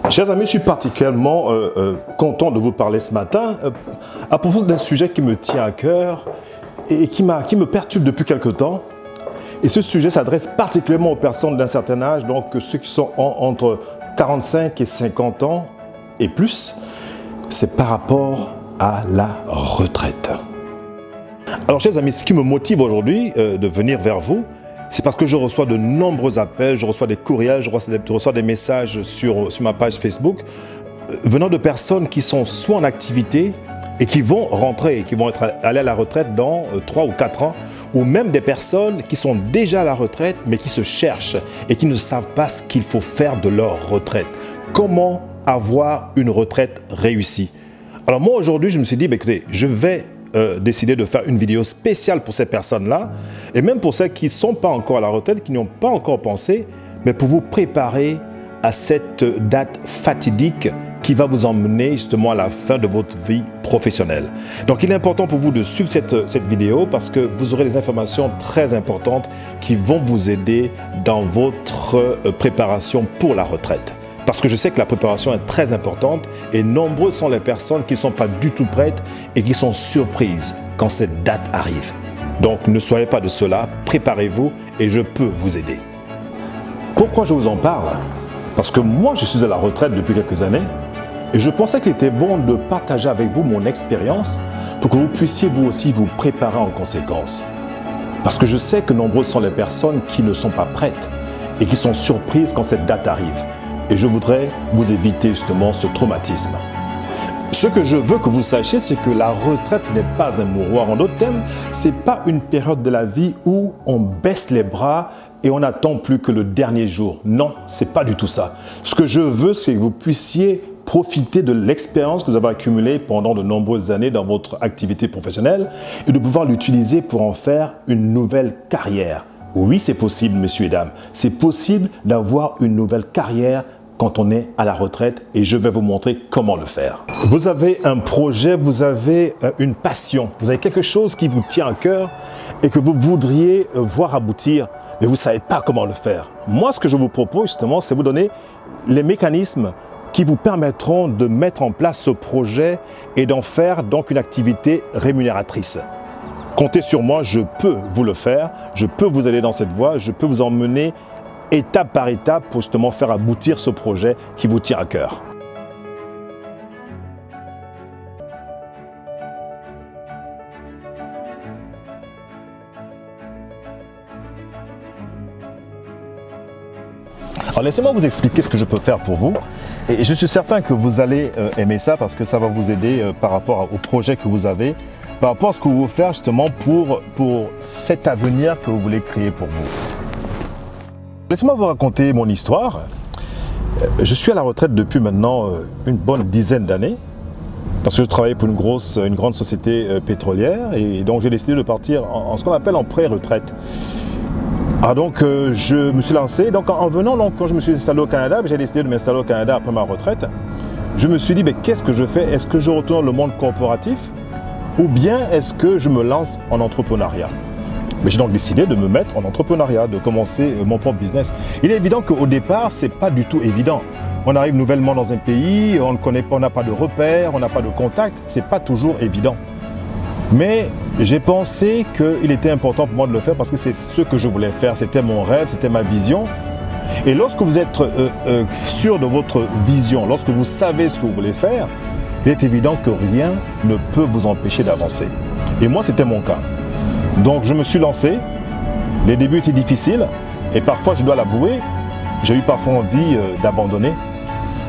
Chers amis, je suis particulièrement content de vous parler ce matin à propos d'un sujet qui me tient à cœur et qui me perturbe depuis quelque temps. Et ce sujet s'adresse particulièrement aux personnes d'un certain âge, donc ceux qui sont entre 45 et 50 ans et plus. C'est par rapport à la retraite. Alors, chers amis, ce qui me motive aujourd'hui de venir vers vous, c'est parce que je reçois de nombreux appels, je reçois des courriels, je reçois des messages sur ma page Facebook venant de personnes qui sont soit en activité et qui vont rentrer, qui vont aller à la retraite dans 3 ou 4 ans, ou même des personnes qui sont déjà à la retraite mais qui se cherchent et qui ne savent pas ce qu'il faut faire de leur retraite. Comment avoir une retraite réussie? Alors moi aujourd'hui, je me suis dit, écoutez, je vais décider de faire une vidéo spéciale pour ces personnes-là, et même pour celles qui ne sont pas encore à la retraite, qui n'y ont pas encore pensé, mais pour vous préparer à cette date fatidique qui va vous emmener justement à la fin de votre vie professionnelle. Donc il est important pour vous de suivre cette vidéo parce que vous aurez des informations très importantes qui vont vous aider dans votre préparation pour la retraite. Parce que je sais que la préparation est très importante et nombreuses sont les personnes qui ne sont pas du tout prêtes et qui sont surprises quand cette date arrive. Donc ne soyez pas de cela, préparez-vous et je peux vous aider. Pourquoi je vous en parle? Parce que moi je suis à la retraite depuis quelques années et je pensais qu'il était bon de partager avec vous mon expérience pour que vous puissiez vous aussi vous préparer en conséquence. Parce que je sais que nombreuses sont les personnes qui ne sont pas prêtes et qui sont surprises quand cette date arrive. Et je voudrais vous éviter justement ce traumatisme. Ce que je veux que vous sachiez, c'est que la retraite n'est pas un mouroir. En d'autres termes, ce n'est pas une période de la vie où on baisse les bras et on n'attend plus que le dernier jour. Non, ce n'est pas du tout ça. Ce que je veux, c'est que vous puissiez profiter de l'expérience que vous avez accumulée pendant de nombreuses années dans votre activité professionnelle et de pouvoir l'utiliser pour en faire une nouvelle carrière. Oui, c'est possible, messieurs et dames. C'est possible d'avoir une nouvelle carrière quand on est à la retraite et je vais vous montrer comment le faire. Vous avez un projet, vous avez une passion, vous avez quelque chose qui vous tient à cœur et que vous voudriez voir aboutir, mais vous ne savez pas comment le faire. Moi, ce que je vous propose justement, c'est vous donner les mécanismes qui vous permettront de mettre en place ce projet et d'en faire donc une activité rémunératrice. Comptez sur moi, je peux vous le faire, je peux vous aider dans cette voie, je peux vous emmener étape par étape pour justement faire aboutir ce projet qui vous tient à cœur. Alors laissez-moi vous expliquer ce que je peux faire pour vous. Et je suis certain que vous allez aimer ça parce que ça va vous aider par rapport au projet que vous avez, par rapport à ce que vous voulez faire justement pour cet avenir que vous voulez créer pour vous. Laissez-moi vous raconter mon histoire. Je suis à la retraite depuis maintenant une bonne dizaine d'années parce que je travaillais pour une grande société pétrolière et donc j'ai décidé de partir en ce qu'on appelle en pré-retraite. Alors donc je me suis lancé, donc en venant, donc, quand je me suis installé au Canada, j'ai décidé de m'installer au Canada après ma retraite. Je me suis dit, qu'est-ce que je fais? Est-ce que je retourne dans le monde corporatif ou bien est-ce que je me lance en entrepreneuriat? Mais j'ai donc décidé de me mettre en entrepreneuriat, de commencer mon propre business. Il est évident qu'au départ, ce n'est pas du tout évident. On arrive nouvellement dans un pays, on ne connaît pas, on n'a pas de repères, on n'a pas de contact, ce n'est pas toujours évident. Mais j'ai pensé qu'il était important pour moi de le faire parce que c'est ce que je voulais faire, c'était mon rêve, c'était ma vision. Et lorsque vous êtes sûr de votre vision, lorsque vous savez ce que vous voulez faire, il est évident que rien ne peut vous empêcher d'avancer. Et moi, c'était mon cas. Donc je me suis lancé, les débuts étaient difficiles et parfois, je dois l'avouer, j'ai eu parfois envie d'abandonner.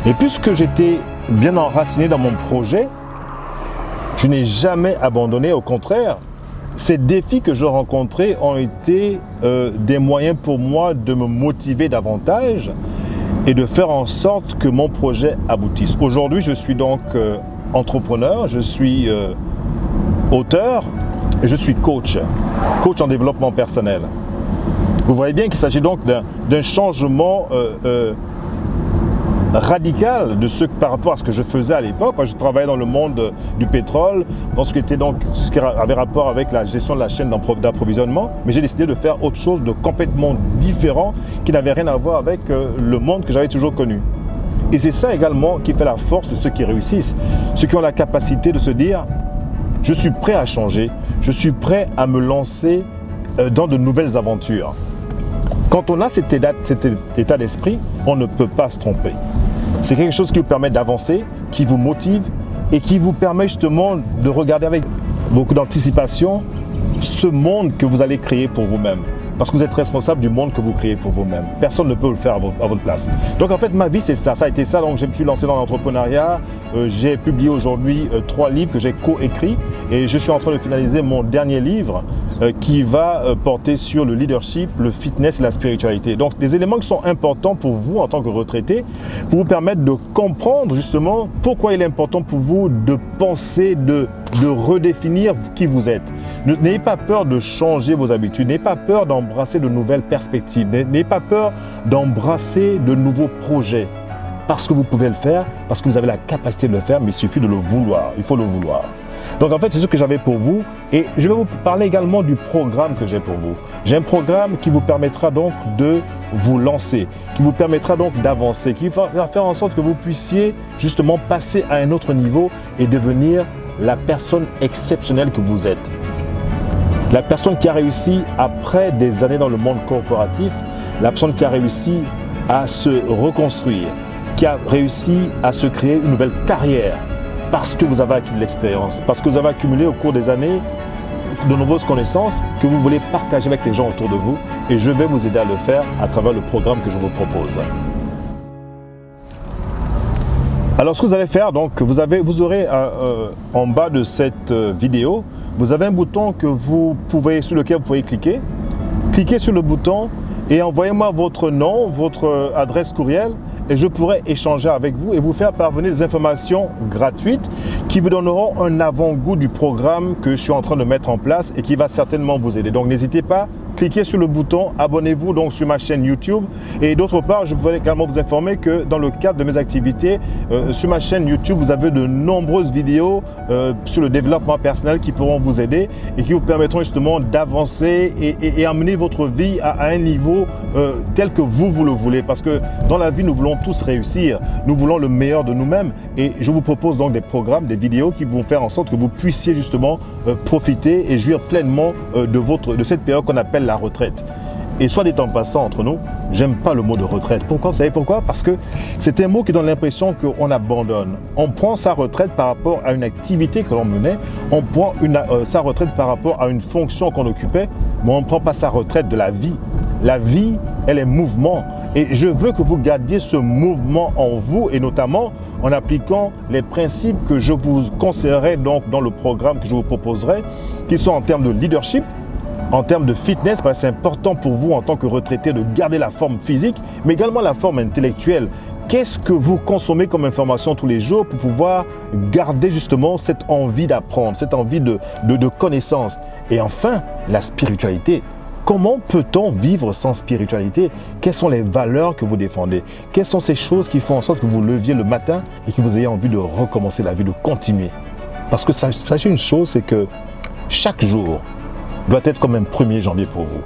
Et puisque j'étais bien enraciné dans mon projet, je n'ai jamais abandonné, au contraire. Ces défis que je rencontrais ont été des moyens pour moi de me motiver davantage et de faire en sorte que mon projet aboutisse. Aujourd'hui, je suis donc entrepreneur, je suis auteur et je suis coach en développement personnel. Vous voyez bien qu'il s'agit donc d'un changement radical de par rapport à ce que je faisais à l'époque. Je travaillais dans le monde du pétrole, dans ce qui avait rapport avec la gestion de la chaîne d'approvisionnement, mais j'ai décidé de faire autre chose de complètement différent qui n'avait rien à voir avec le monde que j'avais toujours connu. Et c'est ça également qui fait la force de ceux qui réussissent, ceux qui ont la capacité de se dire « je suis prêt à changer, je suis prêt à me lancer dans de nouvelles aventures ». Quand on a cet état d'esprit, on ne peut pas se tromper. C'est quelque chose qui vous permet d'avancer, qui vous motive et qui vous permet justement de regarder avec beaucoup d'anticipation ce monde que vous allez créer pour vous-même. Parce que vous êtes responsable du monde que vous créez pour vous-même. Personne ne peut le faire à votre place. Donc en fait, ma vie, c'est ça. Ça a été ça. Donc je me suis lancé dans l'entrepreneuriat. J'ai publié aujourd'hui 3 livres que j'ai co-écrits. Et je suis en train de finaliser mon dernier livre qui va porter sur le leadership, le fitness et la spiritualité. Donc des éléments qui sont importants pour vous en tant que retraité, pour vous permettre de comprendre justement pourquoi il est important pour vous de penser, de redéfinir qui vous êtes. N'ayez pas peur de changer vos habitudes, n'ayez pas peur d'embrasser de nouvelles perspectives, n'ayez pas peur d'embrasser de nouveaux projets. Parce que vous pouvez le faire, parce que vous avez la capacité de le faire, mais il suffit de le vouloir, il faut le vouloir. Donc en fait, c'est ce que j'avais pour vous et je vais vous parler également du programme que j'ai pour vous. J'ai un programme qui vous permettra donc de vous lancer, qui vous permettra donc d'avancer, qui va faire en sorte que vous puissiez justement passer à un autre niveau et devenir la personne exceptionnelle que vous êtes. La personne qui a réussi après des années dans le monde corporatif, la personne qui a réussi à se reconstruire, qui a réussi à se créer une nouvelle carrière parce que vous avez acquis de l'expérience, parce que vous avez accumulé au cours des années de nombreuses connaissances que vous voulez partager avec les gens autour de vous et je vais vous aider à le faire à travers le programme que je vous propose. Alors ce que vous allez faire, donc vous aurez en bas de cette vidéo, vous avez un bouton sur lequel vous pouvez cliquer. Cliquez sur le bouton et envoyez-moi votre nom, votre adresse courriel et je pourrai échanger avec vous et vous faire parvenir des informations gratuites qui vous donneront un avant-goût du programme que je suis en train de mettre en place et qui va certainement vous aider. Donc n'hésitez pas, cliquez sur le bouton, abonnez-vous donc sur ma chaîne YouTube et d'autre part, je voudrais également vous informer que dans le cadre de mes activités, sur ma chaîne YouTube, vous avez de nombreuses vidéos sur le développement personnel qui pourront vous aider et qui vous permettront justement d'avancer et amener votre vie à un niveau tel que vous le voulez. Parce que dans la vie, nous voulons tous réussir, nous voulons le meilleur de nous-mêmes et je vous propose donc des programmes, des vidéos qui vont faire en sorte que vous puissiez justement profiter et jouir pleinement de cette période qu'on appelle la retraite. Et soit dit en passant entre nous, j'aime pas le mot de retraite. Pourquoi? Vous savez pourquoi? Parce que c'est un mot qui donne l'impression qu'on abandonne. On prend sa retraite par rapport à une activité que l'on menait, on prend sa retraite par rapport à une fonction qu'on occupait, mais on ne prend pas sa retraite de la vie. La vie, elle est mouvement. Et je veux que vous gardiez ce mouvement en vous et notamment en appliquant les principes que je vous conseillerai donc dans le programme que je vous proposerai, qui sont en termes de leadership, en termes de fitness, parce que c'est important pour vous en tant que retraité de garder la forme physique, mais également la forme intellectuelle. Qu'est-ce que vous consommez comme information tous les jours pour pouvoir garder justement cette envie d'apprendre, cette envie de connaissance? Et enfin, la spiritualité. Comment peut-on vivre sans spiritualité? Quelles sont les valeurs que vous défendez? Quelles sont ces choses qui font en sorte que vous leviez le matin et que vous ayez envie de recommencer la vie, de continuer? Parce que sachez une chose, c'est que chaque jour doit être comme un 1er janvier pour vous.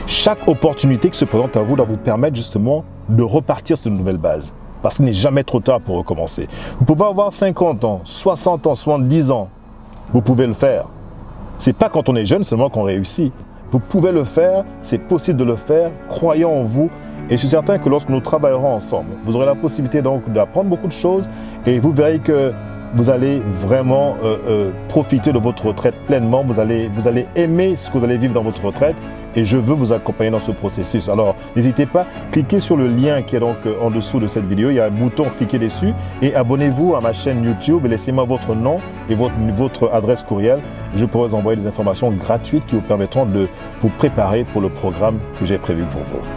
Chaque opportunité qui se présente à vous doit vous permettre justement de repartir sur une nouvelle base. Parce qu'il n'est jamais trop tard pour recommencer. Vous pouvez avoir 50 ans, 60 ans, 70 ans. Vous pouvez le faire. Ce n'est pas quand on est jeune seulement qu'on réussit. Vous pouvez le faire, c'est possible de le faire, croyons en vous. Et je suis certain que lorsque nous travaillerons ensemble, vous aurez la possibilité donc d'apprendre beaucoup de choses et vous verrez que vous allez vraiment profiter de votre retraite pleinement. Vous allez aimer ce que vous allez vivre dans votre retraite et je veux vous accompagner dans ce processus. Alors, n'hésitez pas, cliquez sur le lien qui est donc en dessous de cette vidéo. Il y a un bouton, cliquez dessus et abonnez-vous à ma chaîne YouTube et laissez-moi votre nom et votre adresse courriel. Je pourrai vous envoyer des informations gratuites qui vous permettront de vous préparer pour le programme que j'ai prévu pour vous.